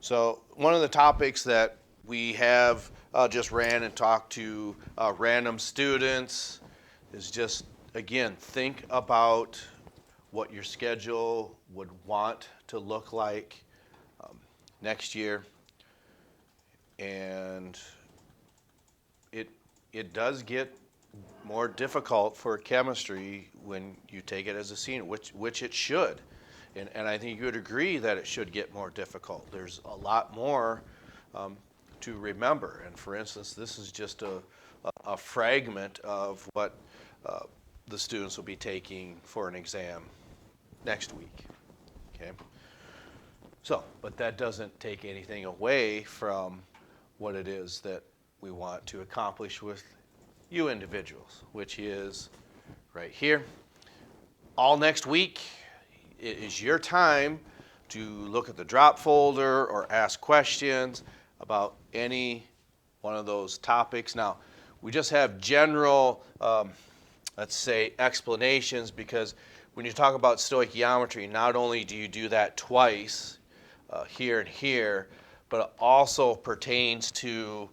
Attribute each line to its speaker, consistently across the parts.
Speaker 1: So one of the topics that we have just ran and talked to random students is just, again, think about what your schedule would want to look like next year. And it does get more difficult for chemistry when you take it as a senior, which it should. And I think you would agree that it should get more difficult. There's a lot more to remember. And for instance, this is just a fragment of what the students will be taking for an exam next week. Okay. So, but that doesn't take anything away from what it is that we want to accomplish with you individuals, which is right here. All next week, it is your time to look at the drop folder or ask questions about any one of those topics. Now, we just have general, let's say, explanations, because when you talk about stoichiometry, not only do you do that twice, here and here, but it also pertains to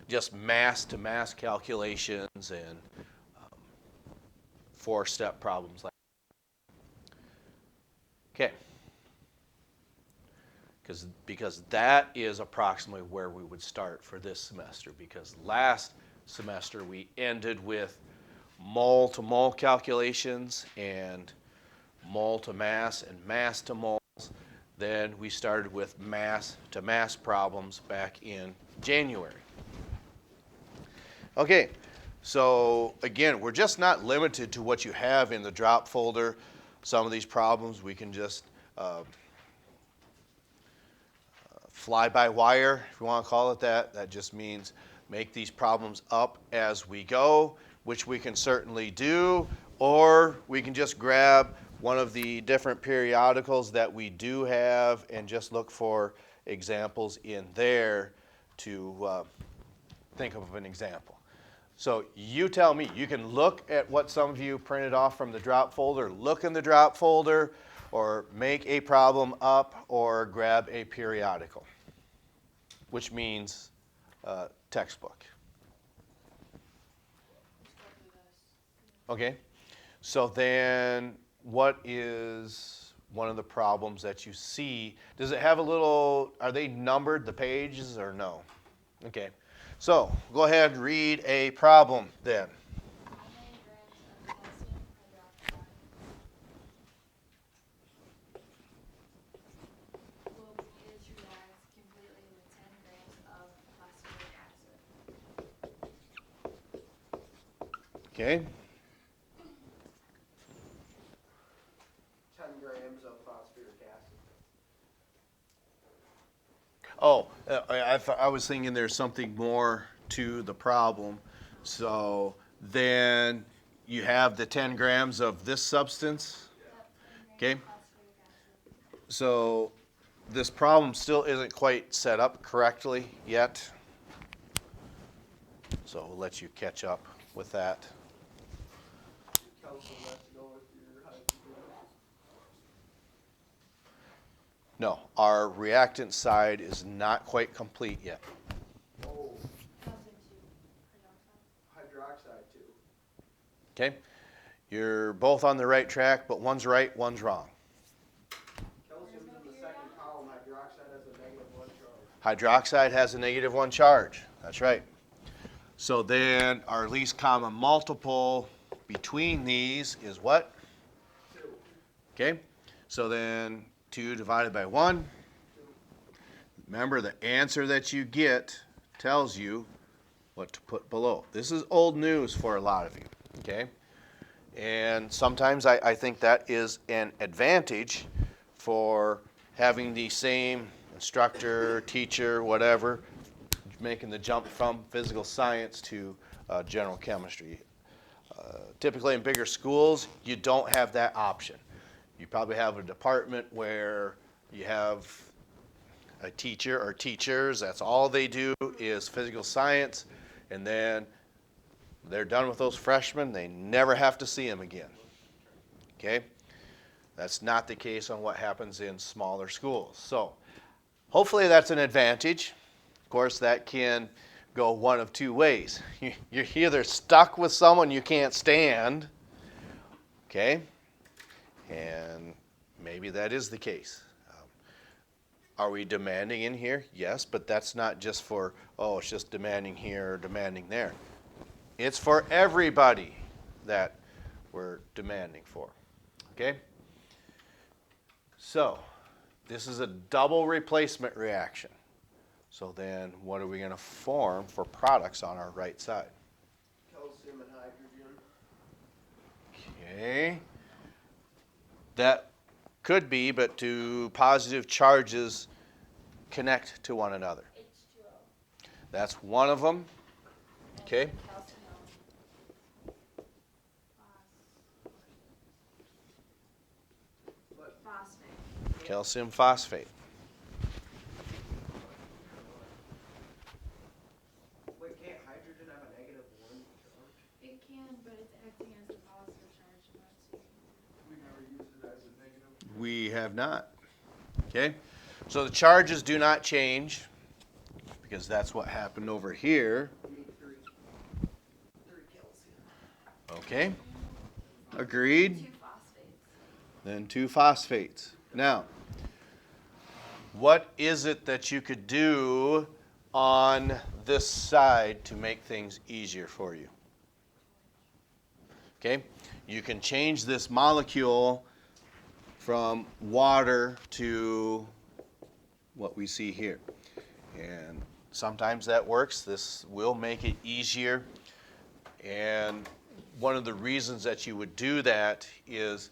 Speaker 1: just mass-to-mass calculations and four-step problems like that. Okay. Because that is approximately where we would start for this semester, because last semester we ended with mole-to-mole calculations and mole-to-mass and mass-to-moles. Then we started with mass-to-mass problems back in January. Okay, so again, we're just not limited to what you have in the drop folder. Some of these problems we can just fly by wire, if you want to call it that. That just means make these problems up as we go, which we can certainly do, or we can just grab one of the different periodicals that we do have and just look for examples in there to think of an example. So you tell me, you can look at what some of you printed off from the drop folder, look in the drop folder, or make a problem up, or grab a periodical, which means textbook. Okay, so then what is one of the problems that you see? Does it have a little, are they numbered, the pages, or no? Okay, so go ahead and read a problem then. Okay.
Speaker 2: 10 grams of phosphoric acid.
Speaker 1: Oh, I was thinking there's something more to the problem. So then you have the 10 grams of this substance. Okay. So this problem still isn't quite set up correctly yet. So we'll let you catch up with that.
Speaker 2: Calcium has to go with your hydrogen.
Speaker 1: No, our reactant side is not quite complete yet.
Speaker 2: Oh. Hydroxide too.
Speaker 1: Okay? You're both on the right track, but one's right, one's wrong.
Speaker 2: Calcium's in the second column. Hydroxide has a -1 charge.
Speaker 1: Hydroxide has a -1 charge. That's right. So then our least common multiple between these is what?
Speaker 2: 2.
Speaker 1: Okay? So then 2 divided by 1.
Speaker 2: 2.
Speaker 1: Remember, the answer that you get tells you what to put below. This is old news for a lot of you. Okay? And sometimes I think that is an advantage for having the same instructor, teacher, whatever, making the jump from physical science to general chemistry. Typically in bigger schools, you don't have that option. You probably have a department where you have a teacher or teachers, that's all they do is physical science, and then they're done with those freshmen, they never have to see them again. Okay? That's not the case on what happens in smaller schools. So hopefully that's an advantage. Of course, that can go one of two ways. You're either stuck with someone you can't stand, okay, and maybe that is the case. Are we demanding in here? Yes, but that's not just for, oh, it's just demanding here or demanding there. It's for everybody that we're demanding for, okay? So, this is a double replacement reaction. So then what are we going to form for products on our right side?
Speaker 2: Calcium and hydrogen.
Speaker 1: Okay. That could be, but do positive charges connect to one another?
Speaker 3: H2O.
Speaker 1: That's one of them. Okay.
Speaker 3: Phosphate.
Speaker 1: Calcium phosphate.
Speaker 2: Wait, can't hydrogen have a negative 1 charge?
Speaker 3: It can, but it's acting as the positive charge in that too.
Speaker 2: We never use it as a negative.
Speaker 1: We have not. Okay. So the charges do not change because that's what happened over here.
Speaker 2: We need 3. 3 calcium.
Speaker 1: Okay. Agreed.
Speaker 3: 2 phosphates.
Speaker 1: Then 2 phosphates. Now, what is it that you could do on this side to make things easier for you? Okay, you can change this molecule from water to what we see here. And sometimes that works. This will make it easier. And one of the reasons that you would do that is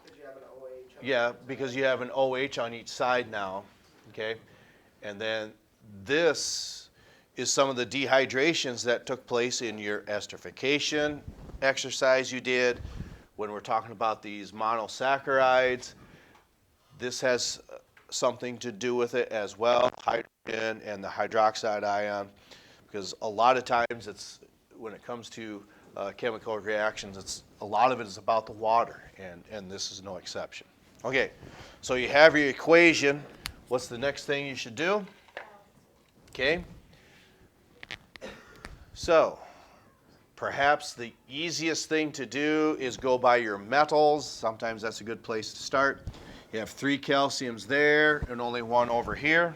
Speaker 2: Did you have an OH?
Speaker 1: yeah, because you have an OH on each side now, okay? And then this is some of the dehydrations that took place in your esterification exercise you did. When we're talking about these monosaccharides, this has something to do with it as well, hydrogen and the hydroxide ion, because a lot of times it's, when it comes to chemical reactions, a lot of it is about the water, and this is no exception. Okay, so you have your equation. What's the next thing you should do? Okay. So, perhaps the easiest thing to do is go by your metals. Sometimes that's a good place to start. You have 3 calciums there and only 1 over here.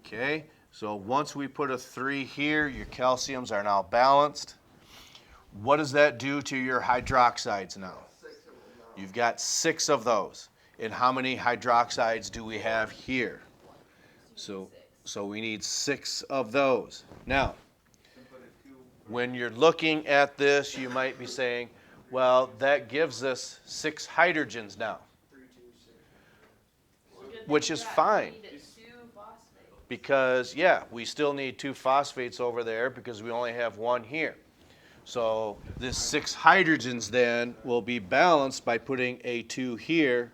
Speaker 1: Okay, so once we put a 3 here, your calciums are now balanced. What does that do to your hydroxides now?
Speaker 2: 6 of them now.
Speaker 1: You've got 6 of those. And how many hydroxides do we have here? So we need 6 of those. Now, when you're looking at this, you might be saying, well, that gives us 6 hydrogens now,
Speaker 2: 3, 2, 6.
Speaker 1: which is fine. Because, yeah, we still need 2 phosphates over there because we only have 1 here. So this 6 hydrogens then will be balanced by putting a 2 here.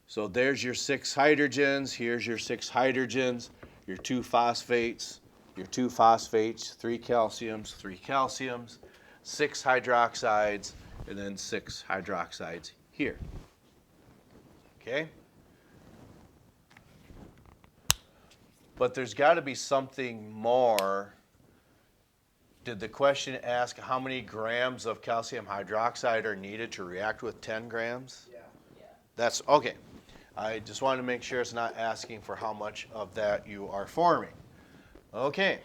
Speaker 1: So there's your 6 hydrogens. Here's your 6 hydrogens, your 2 phosphates, 3 calciums, 6 hydroxides, and then 6 hydroxides here. Okay? But there's got to be something more. Did the question ask how many grams of calcium hydroxide are needed to react with 10 grams?
Speaker 2: Yeah.
Speaker 1: That's okay. I just wanted to make sure it's not asking for how much of that you are forming. Okay.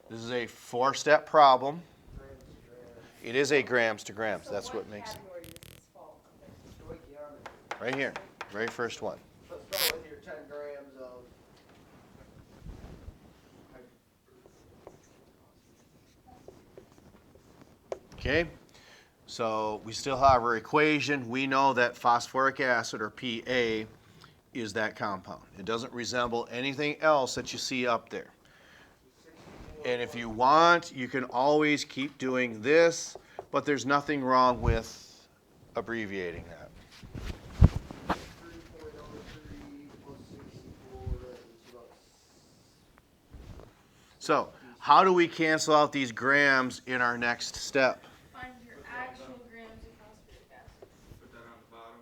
Speaker 1: This is a 4-step problem.
Speaker 2: Grams to grams.
Speaker 1: It is a grams to grams. That's what makes it.
Speaker 3: Category does this fall under?
Speaker 2: Stoichiometry.
Speaker 1: Right here, very first one.
Speaker 2: Let's start with your 10 grams of.
Speaker 1: Okay, so we still have our equation. We know that phosphoric acid, or PA, is that compound. It doesn't resemble anything else that you see up there. And if you want, you can always keep doing this, but there's nothing wrong with abbreviating that.
Speaker 2: 3.03 plus 64, that's about
Speaker 1: So, how do we cancel out these grams in our next step?
Speaker 3: Find your actual grams of phosphoric acid.
Speaker 4: Put that on the bottom.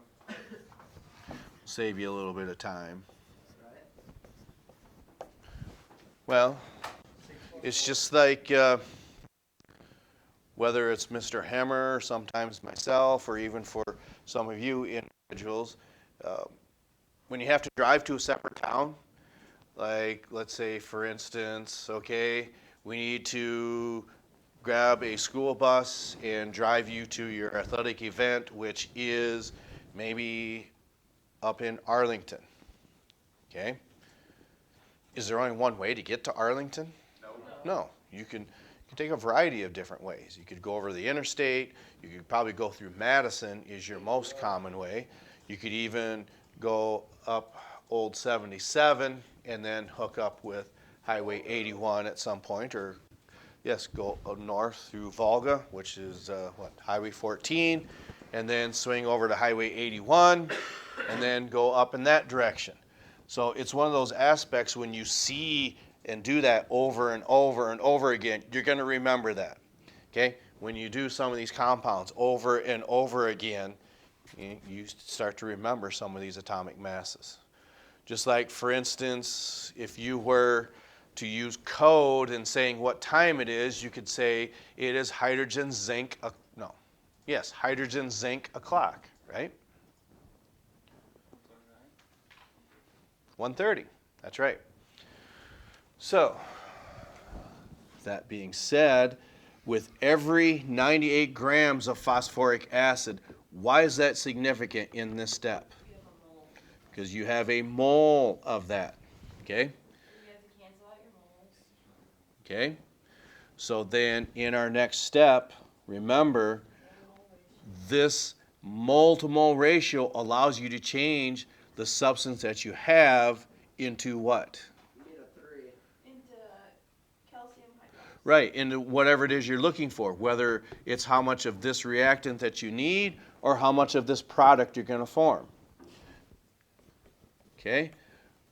Speaker 1: save you a little bit of time.
Speaker 2: Right?
Speaker 1: Well, it's just like whether it's Mr. Hemmer, or sometimes myself, or even for some of you individuals, uh, when you have to drive to a separate town, like let's say for instance, okay, we need to grab a school bus and drive you to your athletic event, which is maybe up in Arlington, okay? Is there only one way to get to Arlington? No, you can take a variety of different ways. You could go over the interstate. You could probably go through Madison is your most common way. You could even go up Old 77 and then hook up with Highway 81 at some point, or yes, go north through Volga, which is Highway 14, and then swing over to Highway 81, and then go up in that direction. So it's one of those aspects when you see and do that over and over and over again, you're going to remember that. Okay? When you do some of these compounds over and over again, you start to remember some of these atomic masses. Just like, for instance, if you were to use code and saying what time it is, you could say it is hydrogen, zinc, hydrogen, zinc o'clock, right? 1:30, that's right. So, that being said, with every 98 grams of phosphoric acid, why is that significant in this step? Because you have a mole of that, okay?
Speaker 3: You have to cancel out your moles.
Speaker 1: Okay? So then in our next step, remember, this mole to mole ratio allows you to change the substance that you have into what?
Speaker 2: You need a 3.
Speaker 3: Into calcium hydroxide.
Speaker 1: Right, into whatever it is you're looking for, whether it's how much of this reactant that you need or how much of this product you're going to form. Okay?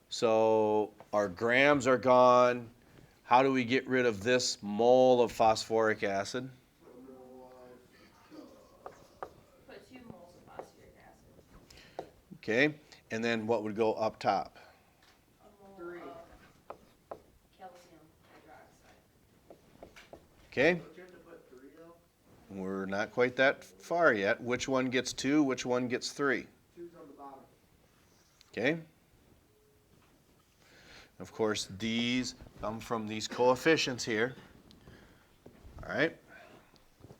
Speaker 1: So our grams are gone. How do we get rid of this mole of phosphoric acid?
Speaker 3: Put 2 moles of phosphoric acid.
Speaker 1: Okay, and then what would go up top?
Speaker 3: A mole
Speaker 2: 3.
Speaker 3: of calcium hydroxide.
Speaker 1: Okay,
Speaker 2: Don't you have to put 3 though?
Speaker 1: we're not quite that far yet. Which one gets 2? Which one gets 3?
Speaker 2: 2's on the bottom.
Speaker 1: Okay. Of course, these come from these coefficients here. All right.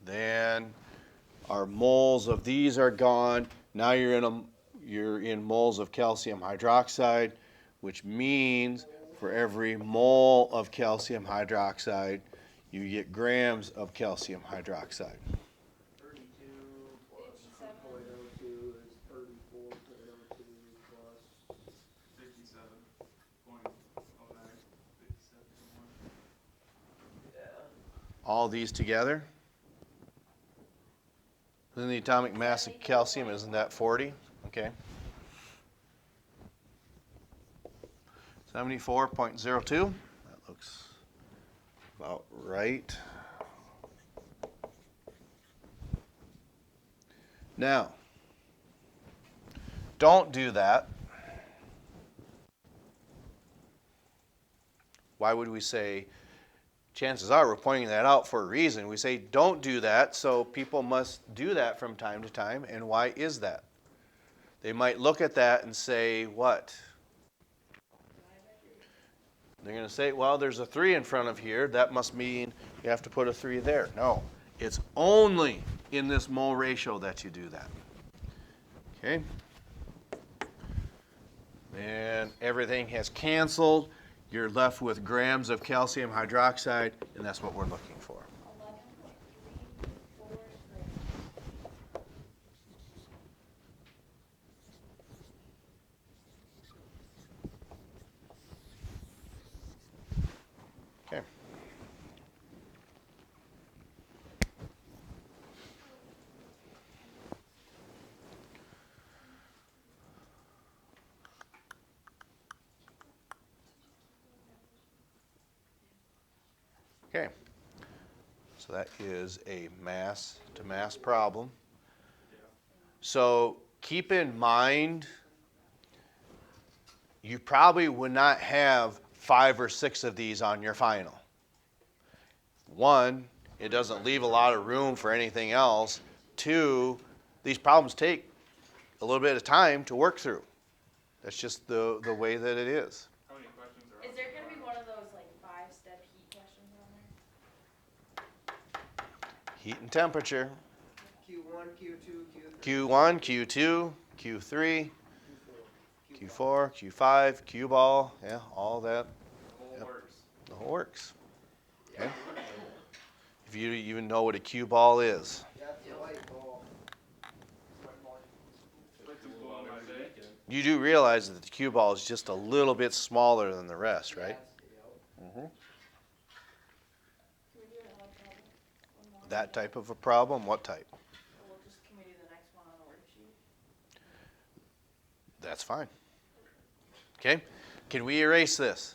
Speaker 1: Then our moles of these are gone. Now you're in moles of calcium hydroxide, which means for every mole of calcium hydroxide, you get grams of calcium hydroxide.
Speaker 2: 32 plus 2.02 is 34.02 plus
Speaker 4: 57.09, 57.1.
Speaker 2: yeah.
Speaker 1: All these together. Then the atomic mass of calcium, isn't that 40? Okay. 74.02. That looks about right. Now, don't do that. Why would we say, chances are we're pointing that out for a reason. We say don't do that, so people must do that from time to time. And why is that? They might look at that and say, what? They're going to say, well, there's a 3 in front of here. That must mean you have to put a 3 there. No, it's only in this mole ratio that you do that. Okay? And everything has canceled. You're left with grams of calcium hydroxide, and that's what we're looking for.
Speaker 3: 11.34 grams.
Speaker 1: Okay. Okay. So that is a mass to mass problem. So keep in mind you probably would not have 5 or 6 of these on your final. One, it doesn't leave a lot of room for anything else. Two, these problems take a little bit of time to work through. That's just the way that it is.
Speaker 4: How many questions are
Speaker 5: Is there gonna be one of those like 5-step heat questions on there?
Speaker 1: Heat and temperature.
Speaker 2: Q1, Q2, Q3.
Speaker 1: Q1, Q2, Q3, Q4, Q5, Q ball, yeah, all that.
Speaker 4: the whole works?
Speaker 1: The whole works. Okay. If you even know what a cue ball is.
Speaker 2: That's the light ball.
Speaker 4: Like the ball I say?
Speaker 1: You do realize that the cue ball is just a little bit smaller than the rest, right?
Speaker 2: Yes,
Speaker 5: Can we do another problem? One more?
Speaker 1: That type of a problem? What type?
Speaker 5: Or can we do the next one on the worksheet?
Speaker 1: That's fine. Okay. Can we erase this?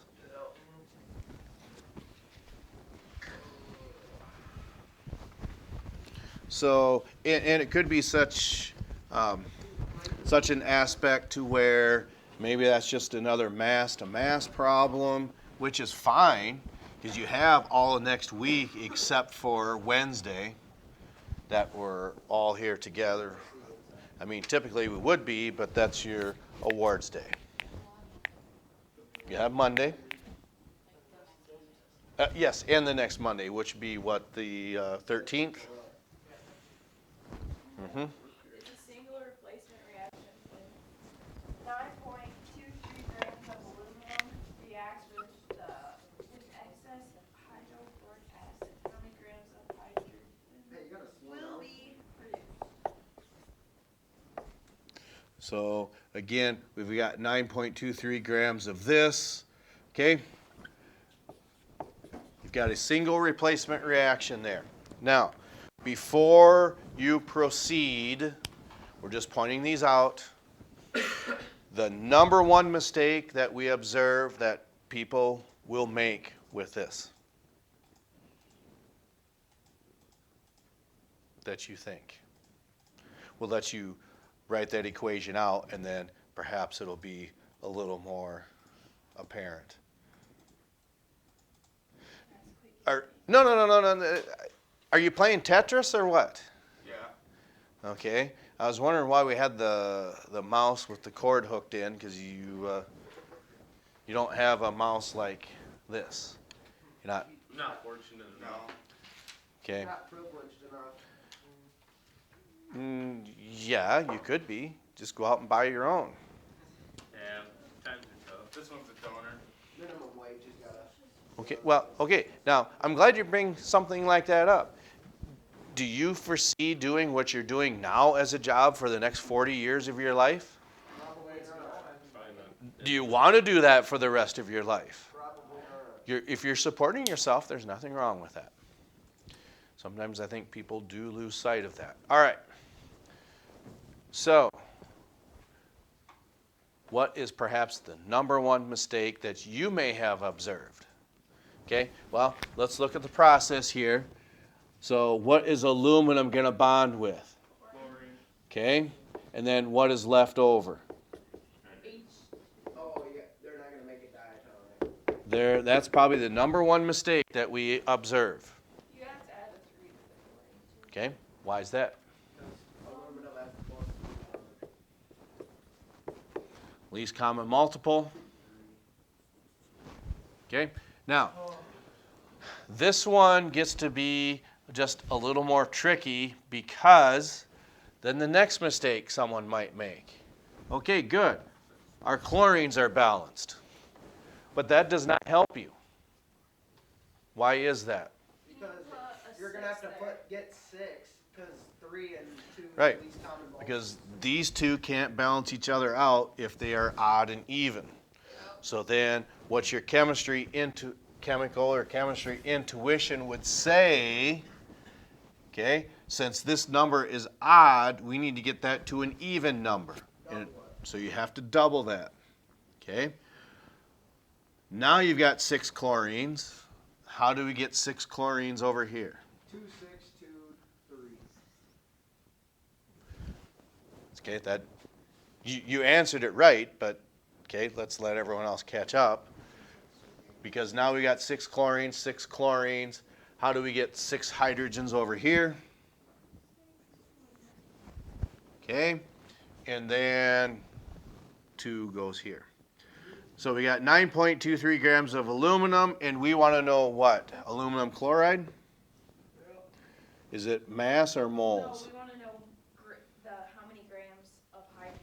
Speaker 1: So, and it could be such an aspect to where maybe that's just another mass to mass problem, which is fine because you have all of next week except for Wednesday that we're all here together. I mean, typically we would be, but that's your awards day. You have Monday. Yes, and the next Monday, which would be what, the 13th? Mm-hmm.
Speaker 5: It's a singular replacement reaction when 9.23 grams of aluminum reacts with excess hydrochloric acid. How many grams of hydrogen
Speaker 2: Hey, you gotta slow
Speaker 5: will
Speaker 2: down.
Speaker 5: be produced?
Speaker 1: So again, we've got 9.23 grams of this, okay? You've got a single replacement reaction there. Now, before you proceed, we're just pointing these out. The number one mistake that we observe that people will make with this, that you think, will let you write that equation out and then perhaps it'll be a little more apparent. No. Are you playing Tetris or what?
Speaker 4: Yeah.
Speaker 1: Okay. I was wondering why we had the mouse with the cord hooked in, because you don't have a mouse like this. You're not.
Speaker 4: Not fortunate enough.
Speaker 1: Okay.
Speaker 2: Not privileged enough.
Speaker 1: Yeah, you could be. Just go out and buy your own.
Speaker 4: Yeah, times are tough. This one's a donor.
Speaker 2: Minimum wage has gotta.
Speaker 1: Okay. Well, okay. Now, I'm glad you bring something like that up. Do you foresee doing what you're doing now as a job for the next 40 years of your life?
Speaker 2: Probably not.
Speaker 4: Probably not.
Speaker 1: Do you want to do that for the rest of your life?
Speaker 2: Probably not.
Speaker 1: If you're supporting yourself, there's nothing wrong with that. Sometimes I think people do lose sight of that. All right. So, what is perhaps the number one mistake that you may have observed? Okay, well, let's look at the process here. So, what is aluminum going to bond with?
Speaker 4: Chlorine.
Speaker 1: Okay, and then what is left over?
Speaker 2: Oh, yeah, they're not gonna make it diatonic.
Speaker 1: That's probably the number one mistake that we observe.
Speaker 5: You have to add the 3 to the chlorine too.
Speaker 1: Okay, why is that?
Speaker 2: Aluminum has the most.
Speaker 1: Least common multiple. Okay, now, this one gets to be just a little more tricky because then the next mistake someone might make. Okay, good. Our chlorines are balanced. But that does not help you. Why is that?
Speaker 2: Because
Speaker 5: put a
Speaker 2: you're gonna have to
Speaker 5: 6 there.
Speaker 2: get 6, because 3 and 2
Speaker 1: Right,
Speaker 2: is least common multiple.
Speaker 1: because these two can't balance each other out if they are odd and even. So then what your chemistry intuition would say, okay, since this number is odd, we need to get that to an even number. And so you have to double that. Okay? Now you've got 6 chlorines. How do we get 6 chlorines over here?
Speaker 2: 2, 6, 2, 3.
Speaker 1: Okay, that you answered it right, but Okay, let's let everyone else catch up. Because now we got 6 chlorines, 6 chlorines. How do we get 6 hydrogens over here? Okay, and then 2 goes here. So we got 9.23 grams of aluminum, and we want to know what? Aluminum chloride? Is it mass or
Speaker 5: No,
Speaker 1: moles?
Speaker 5: we wanna know how many grams of hydrogen.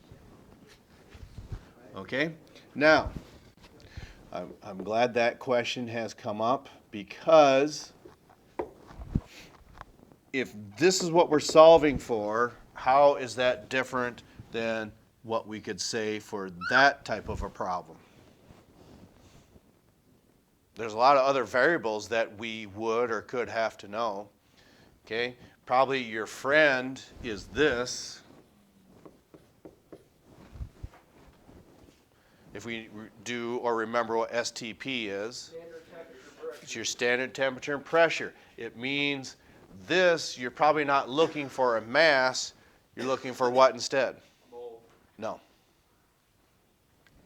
Speaker 1: Okay, now, I'm glad that question has come up, because if this is what we're solving for, how is that different than what we could say for that type of a problem? There's a lot of other variables that we would or could have to know. Okay, probably your friend is this. If we do or remember what STP is, it's your standard temperature and pressure. It means this, you're probably not looking for a mass, you're looking for what instead? No.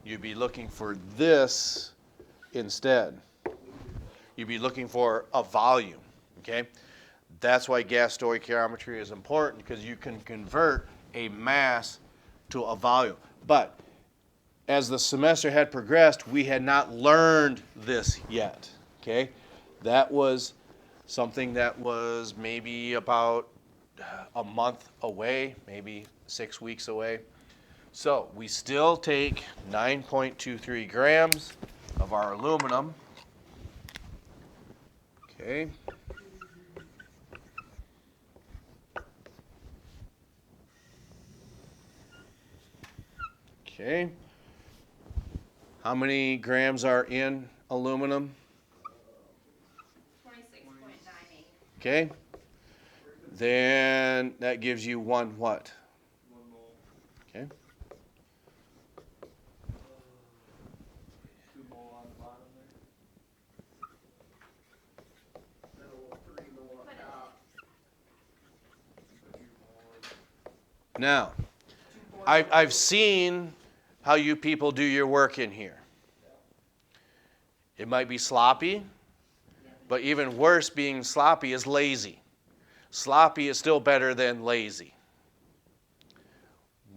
Speaker 1: You'd be looking for this instead. You'd be looking for a volume, okay? That's why gas stoichiometry is important, because you can convert a mass to a volume. But as the semester had progressed, we had not learned this yet, okay? That was something that was maybe about a month away, maybe 6 weeks away. So we still take 9.23 grams of our aluminum, okay? Okay. How many grams are in aluminum?
Speaker 5: 26.98.
Speaker 1: Okay. Then that gives you one what?
Speaker 4: 1 mole.
Speaker 1: Okay.
Speaker 4: 2 mole on the bottom there.
Speaker 2: Then a little 3 mil on top.
Speaker 4: A few more.
Speaker 1: Now, I've seen how you people do your work in here. It might be sloppy, but even worse, being sloppy is lazy. Sloppy is still better than lazy.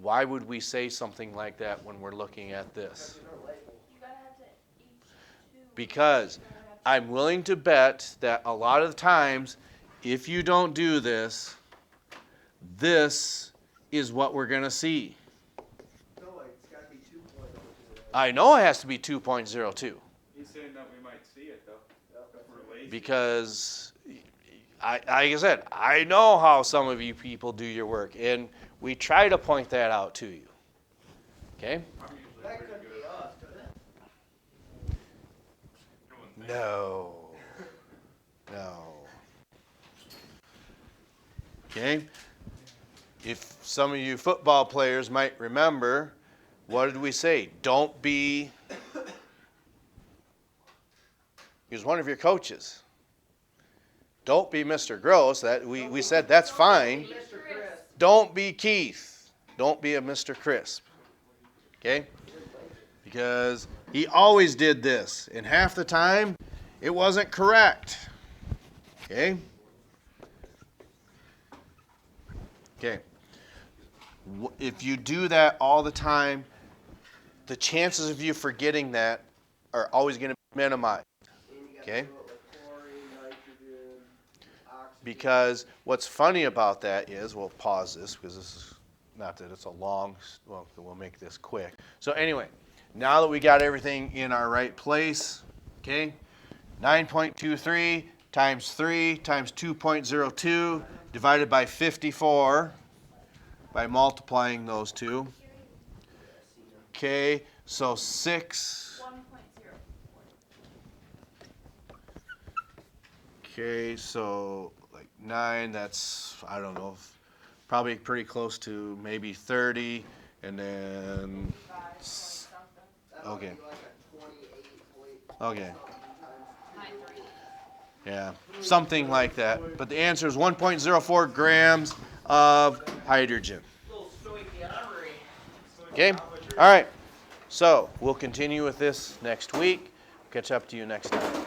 Speaker 1: Why would we say something like that when we're looking at this?
Speaker 5: You gotta have to each two.
Speaker 1: Because I'm willing to bet that a lot of the times, if you don't do this, this is what we're going to see.
Speaker 2: No, it's gotta be 2.02.
Speaker 1: I know it has to be 2.02
Speaker 4: He's saying that we might see it though. If we're lazy.
Speaker 1: because, like I said, I know how some of you people do your work, and we try to point that out to you. Okay?
Speaker 4: I'm usually
Speaker 2: That
Speaker 4: pretty
Speaker 2: could be
Speaker 4: good.
Speaker 2: us, couldn't it?
Speaker 4: You wouldn't think.
Speaker 1: No. No. Okay? If some of you football players might remember, what did we say? Don't be. He was one of your coaches. Don't be Mr. Gross. That we said that's fine.
Speaker 2: Mr. Chris.
Speaker 1: Don't be Keith. Don't be a Mr. Crisp. Okay? Because he always did this, and half the time it wasn't correct. Okay? Okay. If you do that all the time, the chances of you forgetting that are always going to be minimized.
Speaker 2: And you gotta
Speaker 1: Okay.
Speaker 2: do it with chlorine, nitrogen, oxygen.
Speaker 1: Because what's funny about that is, we'll pause this because this is not that it's a long, well, we'll make this quick. So anyway, now that we got everything in our right place, okay, 9.23 times 3 times 2.02 divided by 54 by multiplying those two. Okay, so 6.
Speaker 5: 1.0.
Speaker 1: Okay, so like 9, that's, I don't know, probably pretty close to maybe 30, and then,
Speaker 5: 5 point something.
Speaker 2: That'll
Speaker 1: okay.
Speaker 2: be like a 28 point
Speaker 1: Okay,
Speaker 2: something times 2.
Speaker 1: yeah, something like that. But the answer is 1.04 grams of hydrogen.
Speaker 2: Little stoichiometry.
Speaker 1: Okay, all right. So we'll continue with this next week. Catch up to you next time.